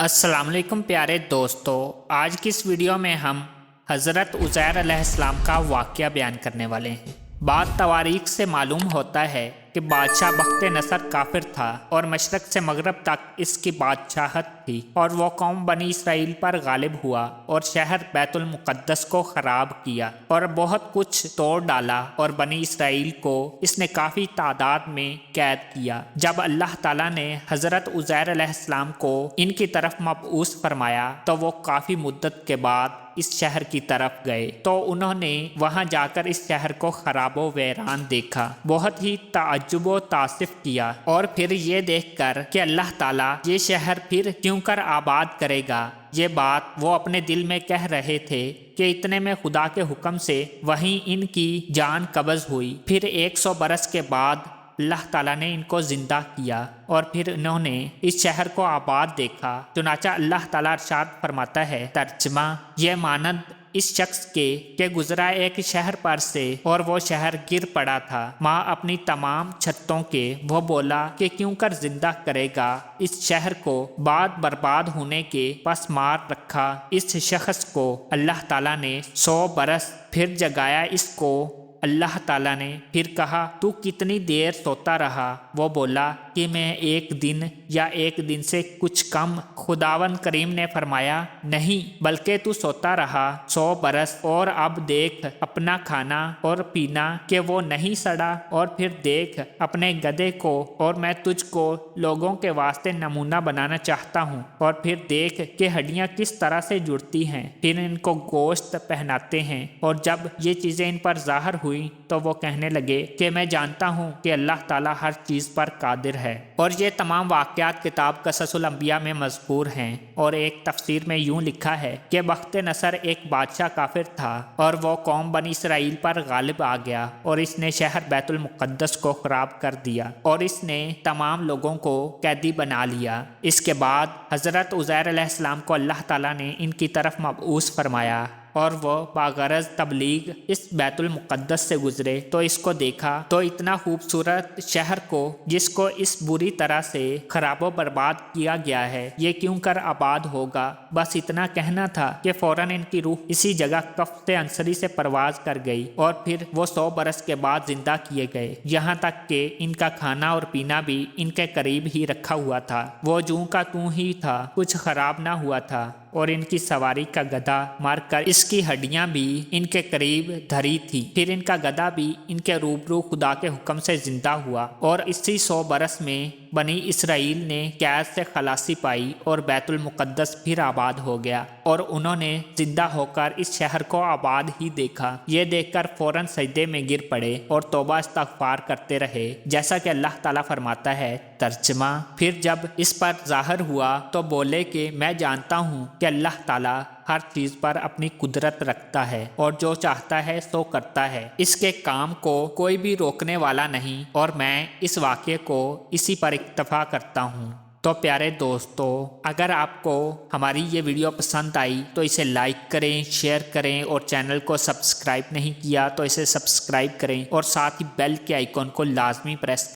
अस्सलाम वालेकुम प्यारे दोस्तों, आज की इस वीडियो में हम हज़रत उज़ैर अलैहिस्सलाम का वाक़या बयान करने वाले हैं। बाद तवारीख से मालूम होता है कि बादशाह बख्त नसर काफिर था और मशरक़ से मगरब तक इसकी बादशाहत थी और वो कौम बनी इसराइल पर गालिब हुआ और शहर बैतुल मुक़द्दस को ख़राब किया और बहुत कुछ तोड़ डाला और बनी इसराइल को इसने काफ़ी तादाद में कैद किया। जब अल्लाह ताला ने हज़रत उज़ैर अलैहिस्सलाम को इनकी तरफ मबऊस फरमाया तो वो काफ़ी मुद्दत के बाद इस शहर की तरफ गए तो उन्होंने वहां जाकर इस शहर को खराबो वैरान देखा, बहुत ही ताज्जुबो तासिफ किया और फिर ये देखकर कि अल्लाह ताला ये शहर फिर क्यों कर आबाद करेगा, ये बात वो अपने दिल में कह रहे थे कि इतने में खुदा के हुक्म से वहीं इनकी जान कब्ज़ हुई। फिर 100 बरस के बाद अल्लाह ताला ने इनको जिंदा किया और फिर इन्होंने इस शहर को आबाद देखा। चुनाचा अल्लाह ताला इरशाद फरमाता है, तर्जमा ये मानद इस शख्स के गुजरा एक शहर पर से और वो शहर गिर पड़ा था। माँ अपनी तमाम छतों के वो बोला कि क्यों कर जिंदा करेगा इस शहर को, बाद बर्बाद होने के पस मार रखा इस शख्स को। अल्लाह ताला ने 100 बरस फिर जगाया इसको। अल्लाह ताला ने फिर कहा, तू कितनी देर सोता रहा? वो बोला कि मैं 1 दिन या 1 दिन से कुछ कम। खुदावन करीम ने फरमाया, नहीं बल्कि तू सोता रहा 100 बरस और अब देख अपना खाना और पीना कि वो नहीं सड़ा, और फिर देख अपने गधे को और मैं तुझको लोगों के वास्ते नमूना बनाना चाहता हूँ, और फिर देख कि हड्डियाँ किस तरह से जुड़ती हैं। फिर इनको गोश्त पहनाते हैं और जब ये चीज़ें इन पर ज़ाहिर हुई तो वो कहने लगे कि मैं जानता हूँ कि अल्लाह ताला हर चीज़ पर कादिर है। और ये तमाम वाक़यात किताब क़ससुल अंबिया में मज़कूर हैं। और एक तफसीर में यूँ लिखा है कि बख्त नसर एक बादशाह काफिर था और वो कौम बनी इसराइल पर गालिब आ गया और इसने शहर बैतुल मुक़द्दस को ख़राब कर दिया और इसने तमाम लोगों को कैदी बना लिया। इसके बाद हज़रत उज़ैर अलैहिस्सलाम को अल्लाह ताला ने इनकी तरफ मबऊस फरमाया और वो बागरज तबलीग इस बैतुल मुक़द्दस से गुजरे तो इसको देखा तो इतना खूबसूरत शहर को जिसको इस बुरी तरह से खराबो बर्बाद किया गया है ये क्यों कर आबाद होगा। बस इतना कहना था कि फौरन इनकी रूह इसी जगह कफ से अंसरी से परवाज कर गई और फिर वो 100 बरस के बाद जिंदा किए गए। यहाँ तक कि इनका खाना और पीना भी इनके करीब ही रखा हुआ था। वो जूं का तूं ही था, कुछ खराब ना हुआ था और इनकी सवारी का गधा मारकर इसकी हड्डियां भी इनके करीब धरी थी। फिर इनका गधा भी इनके रूबरू खुदा के हुक्म से जिंदा हुआ और इसी 100 बरस में बनी इसराइल ने कैद से खलासी पाई और बैतुल मुक़द्दस फिर आबाद हो गया और उन्होंने जिंदा होकर इस शहर को आबाद ही देखा। ये देखकर फौरन सजदे में गिर पड़े और तौबा इस्तग़फ़ार करते रहे, जैसा कि अल्लाह ताला फरमाता है, तर्जमा फिर जब इस पर ज़ाहिर हुआ तो बोले कि मैं जानता हूँ कि अल्लाह ताला हर चीज़ पर अपनी कुदरत रखता है और जो चाहता है सो करता है, इसके काम को कोई भी रोकने वाला नहीं और मैं इस वाक़े को इसी पर इक्तफ़ा करता हूँ। तो प्यारे दोस्तों, अगर आपको हमारी ये वीडियो पसंद आई तो इसे लाइक करें, शेयर करें और चैनल को सब्सक्राइब नहीं किया तो इसे सब्सक्राइब करें और साथ ही बेल के आइकॉन को लाजमी प्रेस